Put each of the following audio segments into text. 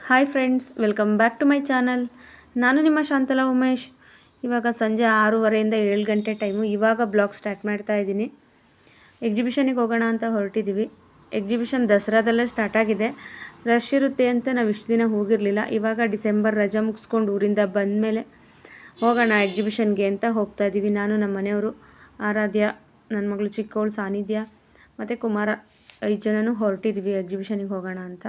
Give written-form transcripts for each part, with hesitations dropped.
Hi friends, welcome back to my channel. ನಾನು ನಿಮ್ಮ ಶಾಂತಲಾ ಉಮೇಶ್. ಇವಾಗ ಸಂಜೆ 6:30 7 ಗಂಟೆ ಟೈಮು. ಇವಾಗ ಬ್ಲಾಗ್ ಸ್ಟಾರ್ಟ್ ಮಾಡ್ತಾ ಇದ್ದೀನಿ. ಎಕ್ಸಿಬಿಷನಿಗೆ ಹೋಗೋಣ ಅಂತ ಹೊರಟಿದ್ದೀವಿ. ಎಕ್ಸಿಬಿಷನ್ ದಸರಾದಲ್ಲೇ ಸ್ಟಾರ್ಟ್ ಆಗಿದೆ. ರಶ್ ಇರುತ್ತೆ ಅಂತ ನಾವು ಇಷ್ಟು ದಿನ ಹೋಗಿರಲಿಲ್ಲ. ಇವಾಗ ಡಿಸೆಂಬರ್ ರಜಾ ಮುಗಿಸ್ಕೊಂಡು ಊರಿಂದ ಬಂದಮೇಲೆ ಹೋಗೋಣ ಎಕ್ಸಿಬಿಷನ್ಗೆ ಅಂತ ಹೋಗ್ತಾ ಇದ್ದೀವಿ. ನಾನು ನಮ್ಮ ಮನೆಯವರು, ಆರಾಧ್ಯ, ನನ್ನ ಮಗಳು ಚಿಕ್ಕವಳು ಸಾನಿಧ್ಯ ಮತ್ತು ಕುಮಾರ 5 ಜನನೂ ಹೊರಟಿದ್ದೀವಿ ಎಕ್ಸಿಬಿಷನಿಗೆ ಹೋಗೋಣ ಅಂತ.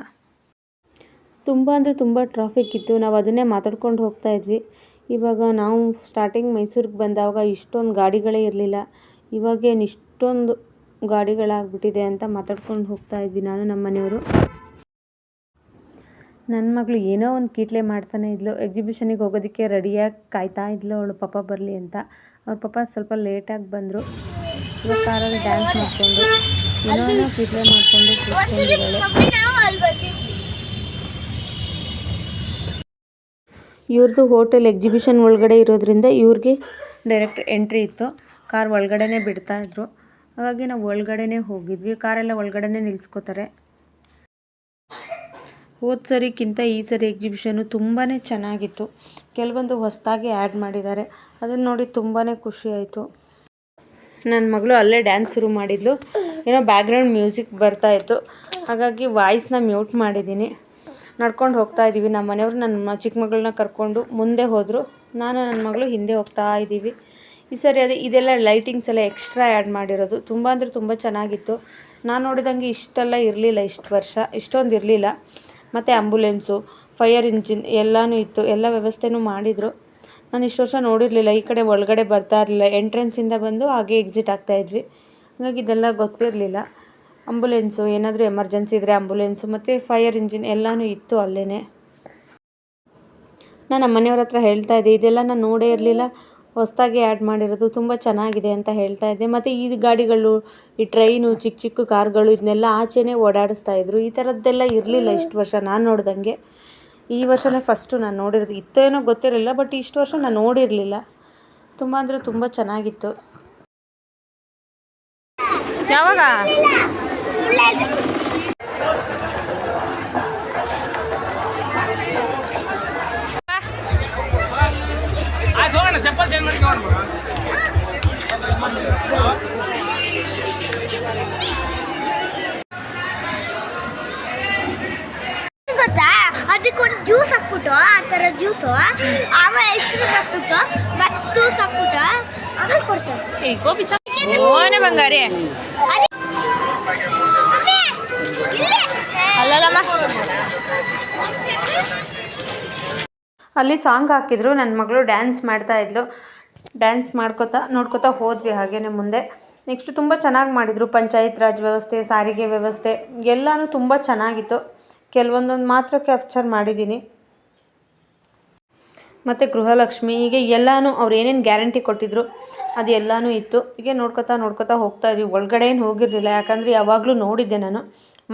ತುಂಬ ಅಂದರೆ ತುಂಬ ಟ್ರಾಫಿಕ್ ಇತ್ತು. ನಾವು ಅದನ್ನೇ ಮಾತಾಡ್ಕೊಂಡು ಹೋಗ್ತಾ ಇದ್ವಿ. ಇವಾಗ ನಾವು ಸ್ಟಾರ್ಟಿಂಗ್ ಮೈಸೂರಿಗೆ ಬಂದಾಗ ಇಷ್ಟೊಂದು ಗಾಡಿಗಳೇ ಇರಲಿಲ್ಲ. ಇವಾಗೇನು ಇಷ್ಟೊಂದು ಗಾಡಿಗಳಾಗ್ಬಿಟ್ಟಿದೆ ಅಂತ ಮಾತಾಡ್ಕೊಂಡು ಹೋಗ್ತಾ ಇದ್ವಿ ನಾನು ನಮ್ಮ ಮನೆಯವರು. ನನ್ನ ಮಗಳು ಏನೋ ಒಂದು ಕೀಟ್ಲೆ ಮಾಡ್ತಾನೆ ಇದ್ಲು. ಎಕ್ಸಿಬಿಷನಿಗೆ ಹೋಗೋದಕ್ಕೆ ರೆಡಿಯಾಗಿ ಕಾಯ್ತಾ ಇದ್ಲು ಅವಳು ಪಾಪ ಬರಲಿ ಅಂತ. ಅವ್ರ ಪಾಪ ಸ್ವಲ್ಪ ಲೇಟಾಗಿ ಬಂದರು. ಇವಾಗ ಕಾರಲ್ಲಿ ಡ್ಯಾನ್ಸ್ ಮಾಡಿಕೊಂಡು ಏನೋ ಕೀಟ್ಲೆ ಮಾಡಿಕೊಂಡು ಇವ್ರದ್ದು ಹೋಟೆಲ್ ಎಕ್ಸಿಬಿಷನ್ ಒಳಗಡೆ ಇರೋದ್ರಿಂದ ಇವ್ರಿಗೆ ಡೈರೆಕ್ಟ್ ಎಂಟ್ರಿ ಇತ್ತು. ಕಾರ್ ಒಳಗಡೆನೇ ಬಿಡ್ತಾಯಿದ್ರು. ಹಾಗಾಗಿ ನಾವು ಒಳಗಡೆನೇ ಹೋಗಿದ್ವಿ. ಕಾರೆಲ್ಲ ಒಳಗಡೆನೇ ನಿಲ್ಲಿಸ್ಕೋತಾರೆ. ಹೋದ ಸರಿಗಿಂತ ಈ ಸರಿ ಎಕ್ಸಿಬಿಷನು ತುಂಬಾ ಚೆನ್ನಾಗಿತ್ತು. ಕೆಲವೊಂದು ಹೊಸದಾಗಿ ಆ್ಯಡ್ ಮಾಡಿದ್ದಾರೆ. ಅದನ್ನು ನೋಡಿ ತುಂಬಾ ಖುಷಿ ಆಯಿತು. ನನ್ನ ಮಗಳು ಅಲ್ಲೇ ಡ್ಯಾನ್ಸ್ ಶುರು ಮಾಡಿದ್ಲು. ಏನೋ ಬ್ಯಾಕ್ಗ್ರೌಂಡ್ ಮ್ಯೂಸಿಕ್ ಬರ್ತಾಯಿತ್ತು. ಹಾಗಾಗಿ ವಾಯ್ಸ್ನ ಮ್ಯೂಟ್ ಮಾಡಿದ್ದೀನಿ. ನಡ್ಕೊಂಡು ಹೋಗ್ತಾ ಇದ್ದೀವಿ. ನಮ್ಮ ಮನೆಯವರು ನನ್ನ ಚಿಕ್ಕ ಮಗಳನ್ನ ಕರ್ಕೊಂಡು ಮುಂದೆ ಹೋದರು. ನಾನು ನನ್ನ ಮಗಳು ಹಿಂದೆ ಹೋಗ್ತಾ ಇದ್ದೀವಿ. ಈ ಸರಿ ಇದೆಲ್ಲ ಲೈಟಿಂಗ್ಸ್ ಎಲ್ಲ ಎಕ್ಸ್ಟ್ರಾ ಆ್ಯಡ್ ಮಾಡಿರೋದು. ತುಂಬ ಅಂದರೆ ತುಂಬ ಚೆನ್ನಾಗಿತ್ತು. ನಾನು ನೋಡಿದಂಗೆ ಇಷ್ಟೆಲ್ಲ ಇರಲಿಲ್ಲ, ಇಷ್ಟು ವರ್ಷ ಇಷ್ಟೊಂದು ಇರಲಿಲ್ಲ. ಮತ್ತು ಆಂಬುಲೆನ್ಸು, ಫೈರ್ ಇಂಜಿನ್ ಎಲ್ಲನೂ ಇತ್ತು. ಎಲ್ಲ ವ್ಯವಸ್ಥೆನೂ ಮಾಡಿದರು. ನಾನು ಇಷ್ಟು ವರ್ಷ ನೋಡಿರಲಿಲ್ಲ. ಈ ಕಡೆ ಒಳಗಡೆ ಬರ್ತಾ ಇರಲಿಲ್ಲ. ಎಂಟ್ರೆನ್ಸಿಂದ ಬಂದು ಹಾಗೆ ಎಕ್ಸಿಟ್ ಆಗ್ತಾಯಿದ್ವಿ. ಹಾಗಾಗಿ ಇದೆಲ್ಲ ಗೊತ್ತಿರಲಿಲ್ಲ. ಆಂಬುಲೆನ್ಸು, ಏನಾದರೂ ಎಮರ್ಜೆನ್ಸಿ ಇದ್ದರೆ ಆಂಬುಲೆನ್ಸು ಮತ್ತು ಫೈರ್ ಇಂಜಿನ್ ಎಲ್ಲನೂ ಇತ್ತು ಅಲ್ಲೇ. ನಾನು ನಮ್ಮ ಮನೆಯವ್ರ ಹತ್ರ ಹೇಳ್ತಾ ಇದ್ದೆ, ಇದೆಲ್ಲ ನಾನು ನೋಡೇ ಇರಲಿಲ್ಲ, ಹೊಸದಾಗಿ ಆ್ಯಡ್ ಮಾಡಿರೋದು, ತುಂಬ ಚೆನ್ನಾಗಿದೆ ಅಂತ ಹೇಳ್ತಾ ಇದ್ದೆ. ಮತ್ತು ಈ ಗಾಡಿಗಳು, ಈ ಟ್ರೈನು, ಚಿಕ್ಕ ಚಿಕ್ಕ ಕಾರ್ಗಳು ಇದನ್ನೆಲ್ಲ ಆಚೆನೇ ಓಡಾಡಿಸ್ತಾಯಿದ್ರು. ಈ ಥರದ್ದೆಲ್ಲ ಇರಲಿಲ್ಲ ಇಷ್ಟು ವರ್ಷ ನಾನು ನೋಡ್ದಂಗೆ. ಈ ವರ್ಷವೇ ಫಸ್ಟು ನಾನು ನೋಡಿರೋದು. ಇತ್ತೋ ಏನೋ ಗೊತ್ತಿರಲಿಲ್ಲ, ಬಟ್ ಇಷ್ಟು ವರ್ಷ ನಾನು ನೋಡಿರಲಿಲ್ಲ. ತುಂಬ ಅಂದರೆ ತುಂಬ ಚೆನ್ನಾಗಿತ್ತು. ಯಾವಾಗ ಚಪ್ಪಲ್ ಚೇಂಜ್ ಮಾಡ್ಕೊಂಡು ಗೊತ್ತಾ, ಅದಕ್ಕೊಂದು ಜ್ಯೂಸ್ ಹಾಕ್ಬಿಟ್ಟು, ಆ ಥರ ಜ್ಯೂಸು, ಆಮೇಲೆ ಐಸ್ ಕ್ರೀಮ್ ಹಾಕ್ಬಿಟ್ಟು ಮತ್ತೆ ಜ್ಯೂಸ್ ಹಾಕ್ಬಿಟ್ಟು ಆಮೇಲೆ ಕೊಡ್ತಾರೆ. ಗೋಪಿ ಓನೇ ಬಂಗಾರಿ ಅಲ್ಲಲ್ಲಮ್ಮ. ಅಲ್ಲಿ ಸಾಂಗ್ ಹಾಕಿದ್ರು. ನನ್ನ ಮಗಳು ಡ್ಯಾನ್ಸ್ ಮಾಡ್ತಾ ಇದ್ಲು. ಡ್ಯಾನ್ಸ್ ನೋಡ್ಕೋತಾ ಹೋದ್ವಿ ಹಾಗೇನೆ ಮುಂದೆ. ನೆಕ್ಸ್ಟ್ ತುಂಬ ಚೆನ್ನಾಗಿ ಮಾಡಿದರು. ಪಂಚಾಯತ್ ರಾಜ್ ವ್ಯವಸ್ಥೆ, ಸಾರಿಗೆ ವ್ಯವಸ್ಥೆ ಎಲ್ಲನೂ ತುಂಬ ಚೆನ್ನಾಗಿತ್ತು. ಕೆಲವೊಂದೊಂದು ಮಾತ್ರ ಕ್ಯಾಪ್ಚರ್ ಮಾಡಿದ್ದೀನಿ. ಮತ್ತು ಗೃಹಲಕ್ಷ್ಮಿ, ಹೀಗೆ ಎಲ್ಲನೂ ಅವ್ರು ಏನೇನು ಗ್ಯಾರಂಟಿ ಕೊಟ್ಟಿದ್ರು ಅದು ಎಲ್ಲನೂ ಇತ್ತು. ಹೀಗೆ ನೋಡ್ಕೋತಾ ಹೋಗ್ತಾ ಇದ್ವಿ. ಒಳಗಡೆ ಏನು ಹೋಗಿರಲಿಲ್ಲ, ಯಾಕಂದರೆ ಯಾವಾಗಲೂ ನೋಡಿದ್ದೆ ನಾನು.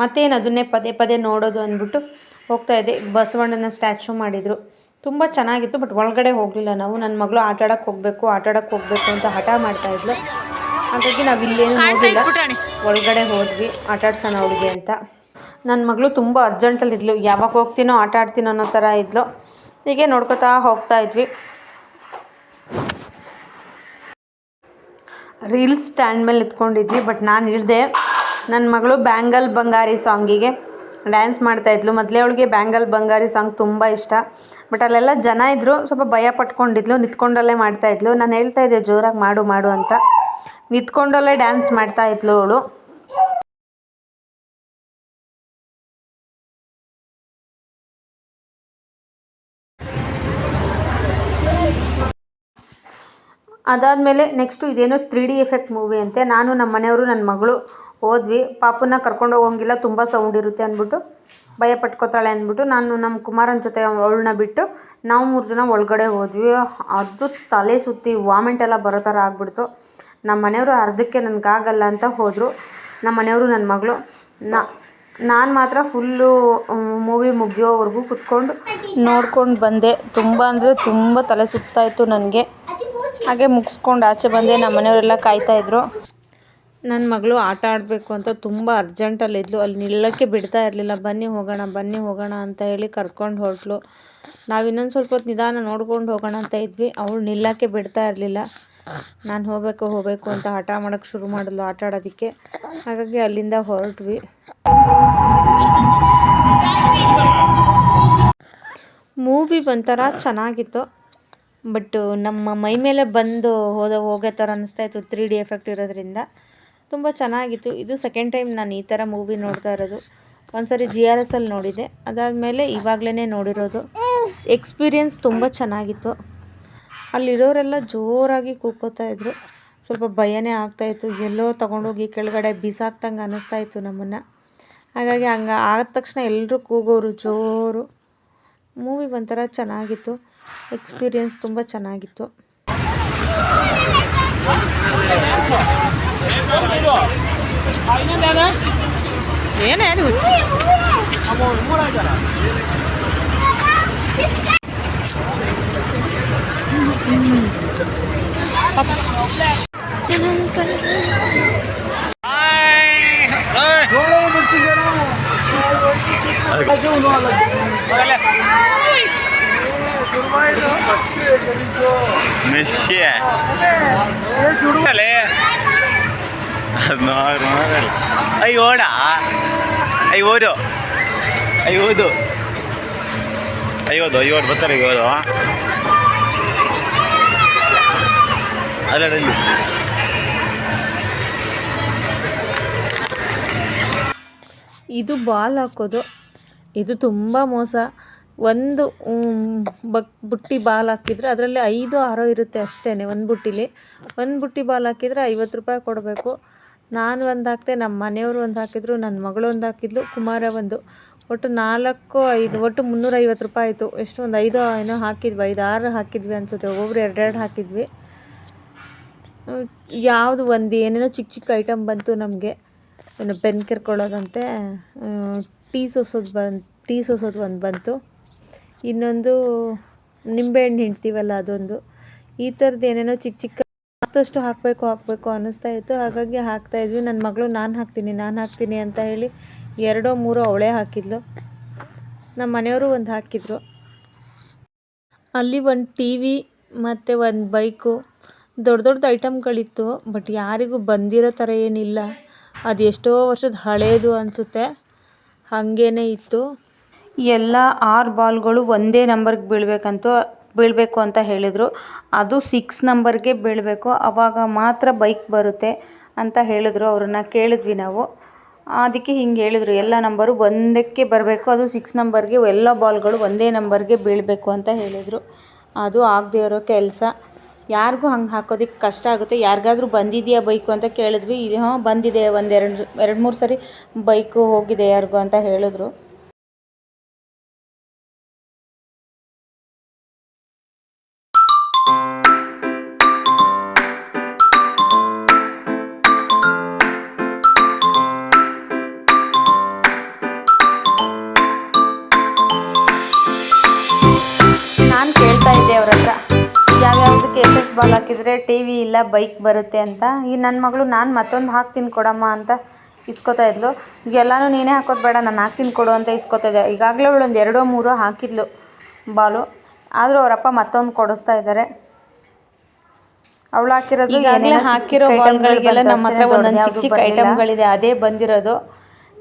ಮತ್ತೇನು ಅದನ್ನೇ ಪದೇ ಪದೇ ನೋಡೋದು ಅಂದ್ಬಿಟ್ಟು ಹೋಗ್ತಾಯಿದ್ದೆ. ಬಸವಣ್ಣನ ಸ್ಟ್ಯಾಚು ಮಾಡಿದರು, ತುಂಬ ಚೆನ್ನಾಗಿತ್ತು. ಬಟ್ ಒಳಗಡೆ ಹೋಗಲಿಲ್ಲ ನಾವು. ನನ್ನ ಮಗಳು ಆಟಾಡೋಕ್ಕೆ ಹೋಗಬೇಕು ಅಂತ ಹಠ ಮಾಡ್ತಾಯಿದ್ಲು. ಹಾಗಾಗಿ ನಾವು ಇಲ್ಲೇನು ಹೋಗಿಲ್ಲ, ಒಳಗಡೆ ಹೋದ್ವಿ ಆಟಾಡ್ಸೋಣ ಅವಳಿಗೆ ಅಂತ. ನನ್ನ ಮಗಳು ತುಂಬ ಅರ್ಜೆಂಟಲ್ಲಿದ್ಲು. ಯಾವಾಗ ಹೋಗ್ತೀನೋ ಆಟ ಆಡ್ತೀನೋ ಅನ್ನೋ ಥರ ಇದ್ಲು. ಹೀಗೆ ನೋಡ್ಕೋತಾ ಹೋಗ್ತಾ ಇದ್ವಿ. ರೀಲ್ಸ್ ಸ್ಟ್ಯಾಂಡ್ ಮೇಲೆ ನಿಂತ್ಕೊಂಡಿದ್ವಿ. ಬಟ್ ನಾನು ಇಳಿದೆ. ನನ್ನ ಮಗಳು ಬ್ಯಾಂಗಲ್ ಬಂಗಾರಿ ಸಾಂಗಿಗೆ ಡ್ಯಾನ್ಸ್ ಮಾಡ್ತಾಯಿದ್ಲು. ಮೊದಲೇ ಅವಳಿಗೆ ಬ್ಯಾಂಗಲ್ ಬಂಗಾರಿ ಸಾಂಗ್ ತುಂಬ ಇಷ್ಟ. ಬಟ್ ಅಲ್ಲೆಲ್ಲ ಜನ ಇದ್ದರು, ಸ್ವಲ್ಪ ಭಯ ಪಟ್ಕೊಂಡಿದ್ಲು. ನಿಂತ್ಕೊಂಡಲ್ಲೇ ಮಾಡ್ತಾಯಿದ್ಲು. ನಾನು ಹೇಳ್ತಾ ಇದ್ದೆ ಜೋರಾಗಿ ಮಾಡು ಅಂತ. ನಿಂತ್ಕೊಂಡಲ್ಲೇ ಡ್ಯಾನ್ಸ್ ಮಾಡ್ತಾಯಿದ್ಲು ಅವಳು. ಅದಾದಮೇಲೆ ನೆಕ್ಸ್ಟು ಇದೇನೋ 3D ಎಫೆಕ್ಟ್ ಮೂವಿ ಅಂತೆ. ನಾನು ನಮ್ಮ ಮನೆಯವರು, ನನ್ನ ಮಗಳು ಹೋದ್ವಿ. ಪಾಪನ್ನ ಕರ್ಕೊಂಡು ಹೋಗೋಂಗಿಲ್ಲ, ತುಂಬ ಸೌಂಡ್ ಇರುತ್ತೆ ಅಂದ್ಬಿಟ್ಟು, ಭಯ ಪಟ್ಕೋತಾಳೆ ಅಂದ್ಬಿಟ್ಟು ನಾನು ನಮ್ಮ ಕುಮಾರನ ಜೊತೆ ಅವಳನ್ನ ಬಿಟ್ಟು ನಾವು 3 ಜನ ಒಳಗಡೆ ಹೋದ್ವಿ. ಅದು ತಲೆ ಸುತ್ತಿ ವಾಮಿಂಟ್ ಎಲ್ಲ ಬರೋ ಥರ ಆಗ್ಬಿಡ್ತು. ನಮ್ಮ ಮನೆಯವರು ಅರ್ಧಕ್ಕೆ ನನಗಾಗಲ್ಲ ಅಂತ ಹೋದರು. ನಮ್ಮ ಮನೆಯವರು, ನನ್ನ ಮಗಳು, ನಾನು ಮಾತ್ರ ಫುಲ್ಲು ಮೂವಿ ಮುಗಿಯೋವರೆಗೂ ಕುತ್ಕೊಂಡು ನೋಡ್ಕೊಂಡು ಬಂದೆ. ತುಂಬ ಅಂದರೆ ತುಂಬ ತಲೆ ಸುತ್ತಾಯಿತು ನನಗೆ. ಹಾಗೆ ಮುಗಿಸ್ಕೊಂಡು ಆಚೆ ಬಂದೆ. ನಮ್ಮ ಮನೆಯವರೆಲ್ಲ ಕಾಯ್ತಾಯಿದ್ರು. ನನ್ನ ಮಗಳು ಆಟ ಆಡಬೇಕು ಅಂತ ತುಂಬ ಅರ್ಜೆಂಟಲ್ಲಿದ್ಲು. ಅಲ್ಲಿ ನಿಲ್ಲಕ್ಕೆ ಬಿಡ್ತಾ ಇರಲಿಲ್ಲ. ಬನ್ನಿ ಹೋಗೋಣ ಅಂತ ಹೇಳಿ ಕರ್ಕೊಂಡು ಹೊರಟ್ಲು. ನಾವು ಇನ್ನೊಂದು ಸ್ವಲ್ಪ ಹೊತ್ತು ನಿಧಾನ ನೋಡ್ಕೊಂಡು ಹೋಗೋಣ ಅಂತ ಇದ್ವಿ. ಅವಳು ನಿಲ್ಲಕ್ಕೆ ಬಿಡ್ತಾ ಇರಲಿಲ್ಲ. ನಾನು ಹೋಗಬೇಕು ಅಂತ ಹಠ ಮಾಡೋಕ್ಕೆ ಶುರು ಮಾಡಿದ್ಲು ಆಟ ಆಡೋದಕ್ಕೆ. ಹಾಗಾಗಿ ಅಲ್ಲಿಂದ ಹೊರಟ್ವಿ. ಮೂವಿ ಒಂಥರ ಚೆನ್ನಾಗಿತ್ತು. ಬಟ್ ನಮ್ಮ ಮೈ ಮೇಲೆ ಬಂದು ಹೋಗೋ ಥರ ಅನ್ನಿಸ್ತಾಯಿತ್ತು 3D ಎಫೆಕ್ಟ್ ಇರೋದ್ರಿಂದ. ತುಂಬ ಚೆನ್ನಾಗಿತ್ತು. ಇದು ಸೆಕೆಂಡ್ ಟೈಮ್ ನಾನು ಈ ಥರ ಮೂವಿ ನೋಡ್ತಾ ಇರೋದು. ಒಂದ್ಸರಿ GRS ಅಲ್ಲಿ ನೋಡಿದೆ, ಅದಾದಮೇಲೆ ಇವಾಗಲೇ ನೋಡಿರೋದು. ಎಕ್ಸ್ಪೀರಿಯೆನ್ಸ್ ತುಂಬ ಚೆನ್ನಾಗಿತ್ತು. ಅಲ್ಲಿರೋರೆಲ್ಲ ಜೋರಾಗಿ ಕೂಗ್ಕೋತಾ ಇದ್ರು. ಸ್ವಲ್ಪ ಭಯನೇ ಆಗ್ತಾಯಿತ್ತು. ಎಲ್ಲೋ ತೊಗೊಂಡೋಗಿ ಕೆಳಗಡೆ ಬಿಸಾಕ್ದಂಗೆ ಅನ್ನಿಸ್ತಾಯಿತ್ತು ನಮ್ಮನ್ನು. ಹಾಗಾಗಿ ಹಂಗೆ ಆದ ತಕ್ಷಣ ಎಲ್ಲರೂ ಕೂಗೋರು ಜೋರು. ಮೂವಿ ಒಂಥರ ಚೆನ್ನಾಗಿತ್ತು. ಎಕ್ಸ್ಪೀರಿಯೆನ್ಸ್ ತುಂಬ ಚೆನ್ನಾಗಿತ್ತು. ಏನೇನು ಐವತ್ತು ಬರ್ತಾರೆ ಇವರು ಅಲ್ಲ. ಇದು ಬಾಲ್ ಹಾಕೋದು, ಇದು ತುಂಬ ಮೋಸ. ಒಂದು ಬುಟ್ಟಿ ಬಾಲ್ ಹಾಕಿದರೆ ಅದರಲ್ಲಿ 5-6 ಇರುತ್ತೆ ಅಷ್ಟೇ. ಒಂದು ಬುಟ್ಟಿಲಿ ಒಂದು ಬುಟ್ಟಿ ಬಾಲ್ ಹಾಕಿದರೆ 50 ರೂಪಾಯಿ ಕೊಡಬೇಕು. ನಾನು ಒಂದು ಹಾಕಿದೆ, ನಮ್ಮ ಮನೆಯವರು ಒಂದು ಹಾಕಿದ್ರು, ನನ್ನ ಮಗಳು ಒಂದು ಹಾಕಿದ್ಲು, ಕುಮಾರ ಒಂದು. ಒಟ್ಟು 4-5 ಒಟ್ಟು 350 ರೂಪಾಯಿ ಆಯಿತು. ಎಷ್ಟು ಒಂದು 5 ಏನೋ ಹಾಕಿದ್ವಿ, 5-6 ಹಾಕಿದ್ವಿ ಅನಿಸುತ್ತೆ. ಒಬ್ಬೊಬ್ರು 2 ಹಾಕಿದ್ವಿ. ಯಾವುದು ಒಂದು ಏನೇನೋ ಚಿಕ್ಕ ಚಿಕ್ಕ ಐಟಮ್ ಬಂತು ನಮಗೆ. ಏನು ಪೆನ್ ಕೆರ್ಕೊಳ್ಳೋದಂತೆ, ಟೀ ಸೋಸೋದು ಒಂದು ಬಂತು. ಇನ್ನೊಂದು ನಿಂಬೆಹಣ್ಣು ಹಿಂಡ್ತೀವಲ್ಲ ಅದೊಂದು. ಈ ಥರದ್ದು ಏನೇನೋ ಚಿಕ್ಕ ಚಿಕ್ಕ ಮತ್ತಷ್ಟು ಹಾಕಬೇಕು ಅನ್ನಿಸ್ತಾ ಇತ್ತು. ಹಾಗಾಗಿ ಹಾಕ್ತಾಯಿದ್ವಿ. ನನ್ನ ಮಗಳು ನಾನು ಹಾಕ್ತೀನಿ ಅಂತ ಹೇಳಿ 2-3 ಅವಳೇ ಹಾಕಿದ್ಲು. ನಮ್ಮ ಮನೆಯವರು ಒಂದು ಹಾಕಿದ್ರು. ಅಲ್ಲಿ ಒಂದು TV ಮತ್ತು ಒಂದು ಬೈಕು, ದೊಡ್ಡ ಐಟಮ್ಗಳಿತ್ತು. ಬಟ್ ಯಾರಿಗೂ ಬಂದಿರೋ ಥರ ಏನಿಲ್ಲ. ಅದು ಎಷ್ಟೋ ವರ್ಷದ ಹಳೇದು ಅನಿಸುತ್ತೆ, ಹಾಗೇ ಇತ್ತು. ಎಲ್ಲ 6 ಬಾಲ್ಗಳು ಒಂದೇ ನಂಬರ್ಗೆ ಬೀಳಬೇಕು ಅಂತ ಹೇಳಿದರು. ಅದು 6 ನಂಬರ್ಗೆ ಬೀಳಬೇಕು, ಆವಾಗ ಮಾತ್ರ ಬೈಕ್ ಬರುತ್ತೆ ಅಂತ ಹೇಳಿದ್ರು. ಅವ್ರನ್ನ ಕೇಳಿದ್ವಿ ನಾವು. ಅದಕ್ಕೆ ಹಿಂಗೆ ಹೇಳಿದ್ರು, ಎಲ್ಲ ನಂಬರು ಒಂದಕ್ಕೆ ಬರಬೇಕು, ಅದು 6 ನಂಬರ್ಗೆ ಎಲ್ಲ ಬಾಲ್ಗಳು ಒಂದೇ ನಂಬರ್ಗೆ ಬೀಳಬೇಕು ಅಂತ ಹೇಳಿದರು. ಅದು ಆಗದೆ ಇರೋ ಕೆಲಸ. ಯಾರಿಗೂ ಹಂಗೆ ಹಾಕೋದಕ್ಕೆ ಕಷ್ಟ ಆಗುತ್ತೆ. ಯಾರಿಗಾದ್ರೂ ಬಂದಿದೆಯಾ ಬೈಕು ಅಂತ ಕೇಳಿದ್ವಿ. ಬಂದಿದೆ, 2-3 ಸರಿ ಬೈಕು ಹೋಗಿದೆ ಯಾರಿಗೂ ಅಂತ ಹೇಳಿದ್ರು. ನಾನು ಕೇಳ್ತಾ ಇದ್ದೆ ಅವ್ರ ಹತ್ರ, ಯಾವ್ಯಾವುದಕ್ಕೆ ಎಷ್ಟೆಷ್ಟು ಬಾಲ್ ಹಾಕಿದರೆ TV ಇಲ್ಲ ಬೈಕ್ ಬರುತ್ತೆ ಅಂತ. ಈ ನನ್ನ ಮಗಳು ನಾನು ಮತ್ತೊಂದು ಹಾಕ್ತೀನಿ ಕೊಡಮ್ಮ ಅಂತ ಇಸ್ಕೊತಾ ಇದ್ಲು. ಎಲ್ಲನೂ ನೀನೇ ಹಾಕೋದು ಬೇಡ, ನಾನು ಹಾಕ್ತೀನಿ ಕೊಡು ಅಂತ ಇಸ್ಕೊತಾ ಇದ್ದೆ. ಈಗಾಗಲೇ ಅವಳು ಒಂದು 2-3 ಹಾಕಿದ್ಲು ಬಾಲು. ಆದರೂ ಅವರಪ್ಪ ಮತ್ತೊಂದು ಕೊಡಿಸ್ತಾ ಇದ್ದಾರೆ. ಅವಳು ಹಾಕಿರೋದು ಹಾಕಿರೋ ಬಾಲ್ಗಳಿಗೆಲ್ಲ ನಮ್ಮ ಹತ್ರ ಒಂದೊಂದು ಚಿಕ್ಕ ಚಿಕ್ಕ ಐಟಮ್ಗಳಿದೆ, ಅದೇ ಬಂದಿರೋದು.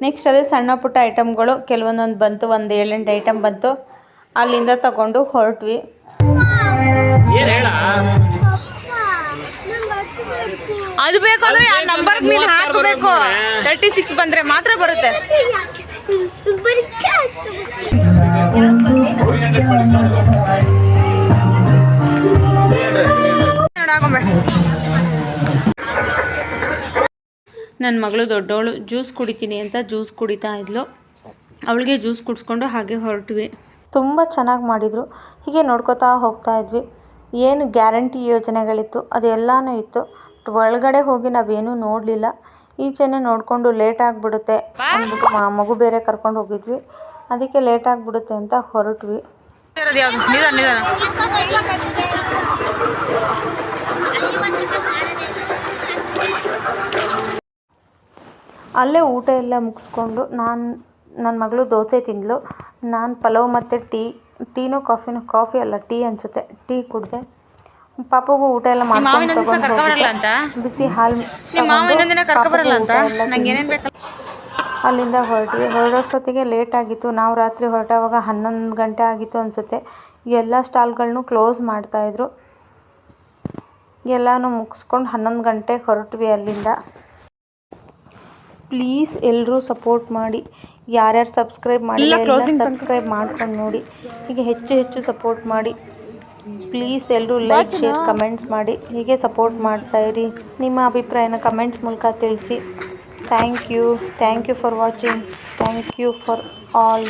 ನೆಕ್ಸ್ಟ್ ಅದೇ ಸಣ್ಣ ಪುಟ್ಟ ಐಟಮ್ಗಳು ಕೆಲವೊಂದೊಂದು ಬಂತು, ಒಂದು 7-8 ಐಟಮ್ ಬಂತು. ಅಲ್ಲಿಂದ ತಗೊಂಡು ಹೊರಟ್ವಿ. ಅದು ಬೇಕಂದ್ರೆ ಆ ನಂಬರ್ಗೆ ನೀನು ಹಾಕಬೇಕು. 36 ಬಂದರೆ ಮಾತ್ರ ಬರುತ್ತೆ. ನನ್ನ ಮಗಳು ದೊಡ್ಡವಳು ಜ್ಯೂಸ್ ಕುಡಿತೀನಿ ಅಂತ ಜ್ಯೂಸ್ ಕುಡಿತಾ ಇದ್ಲು. ಅವಳಿಗೆ ಜ್ಯೂಸ್ ಕುಡಿಸ್ಕೊಂಡು ಹಾಗೆ ಹೊರಟ್ವಿ. ತುಂಬ ಚೆನ್ನಾಗಿ ಮಾಡಿದರು. ಹೀಗೆ ನೋಡ್ಕೋತಾ ಹೋಗ್ತಾ ಇದ್ವಿ. ಏನು ಗ್ಯಾರಂಟಿ ಯೋಜನೆಗಳಿತ್ತು ಅದೆಲ್ಲನೂ ಇತ್ತು. ಒಳಗಡೆ ಹೋಗಿ ನಾವೇನೂ ನೋಡಲಿಲ್ಲ. ಈಚೆನೇ ನೋಡಿಕೊಂಡು ಲೇಟ್ ಆಗಿಬಿಡುತ್ತೆ ಅಂದ್ಬಿಟ್ಟು ಮಗು ಬೇರೆ ಕರ್ಕೊಂಡು ಹೋಗಿದ್ವಿ. ಅದಕ್ಕೆ ಲೇಟ್ ಆಗಿಬಿಡುತ್ತೆ ಅಂತ ಹೊರಟ್ವಿ. ಅಲ್ಲೇ ಊಟ ಎಲ್ಲ ಮುಗಿಸ್ಕೊಂಡು ನನ್ನ ಮಗಳು ದೋಸೆ ತಿಂದಳು. ನಾನು ಪಲಾವ್ ಮತ್ತು ಕಾಫಿ ಅಲ್ಲ ಟೀ ಅನಿಸುತ್ತೆ, ಟೀ ಕುಡಿದೆ. ಪಾಪಗೂ ಊಟ ಎಲ್ಲ ಮಾಡ್ಕೊಂಡು ತಗೊಂಡು ಬಿಸಿ ಹಾಲು ಅಲ್ಲಿಂದ ಹೊರಡೋಷ್ಟೊತ್ತಿಗೆ ಲೇಟ್ ಆಗಿತ್ತು. ನಾವು ರಾತ್ರಿ ಹೊರಟವಾಗ 11 ಗಂಟೆ ಆಗಿತ್ತು ಅನಿಸುತ್ತೆ. ಎಲ್ಲ ಸ್ಟಾಲ್ಗಳನ್ನೂ ಕ್ಲೋಸ್ ಮಾಡ್ತಾಯಿದ್ರು. ಎಲ್ಲನೂ ಮುಗಿಸ್ಕೊಂಡು 11 ಗಂಟೆಗೆ ಹೊರಟ್ವಿ ಅಲ್ಲಿಂದ. ಪ್ಲೀಸ್ ಎಲ್ಲರೂ ಸಪೋರ್ಟ್ ಮಾಡಿ. ಯಾರ್ಯಾರು ಸಬ್ಸ್ಕ್ರೈಬ್ ಮಾಡಿಲ್ಲ ಎಲ್ಲ ಸಬ್ಸ್ಕ್ರೈಬ್ ಮಾಡ್ಕೊಂಡು ನೋಡಿ. ಹೀಗೆ ಹೆಚ್ಚು ಸಪೋರ್ಟ್ ಮಾಡಿ. ಪ್ಲೀಸ್ ಎಲ್ಲರೂ ಲೈಕ್, ಶೇರ್, ಕಮೆಂಟ್ಸ್ ಮಾಡಿ. ಹೀಗೆ ಸಪೋರ್ಟ್ ಮಾಡ್ತಾಯಿರಿ. ನಿಮ್ಮ ಅಭಿಪ್ರಾಯನ ಕಮೆಂಟ್ಸ್ ಮೂಲಕ ತಿಳಿಸಿ. Thank you for watching. Thank you for all.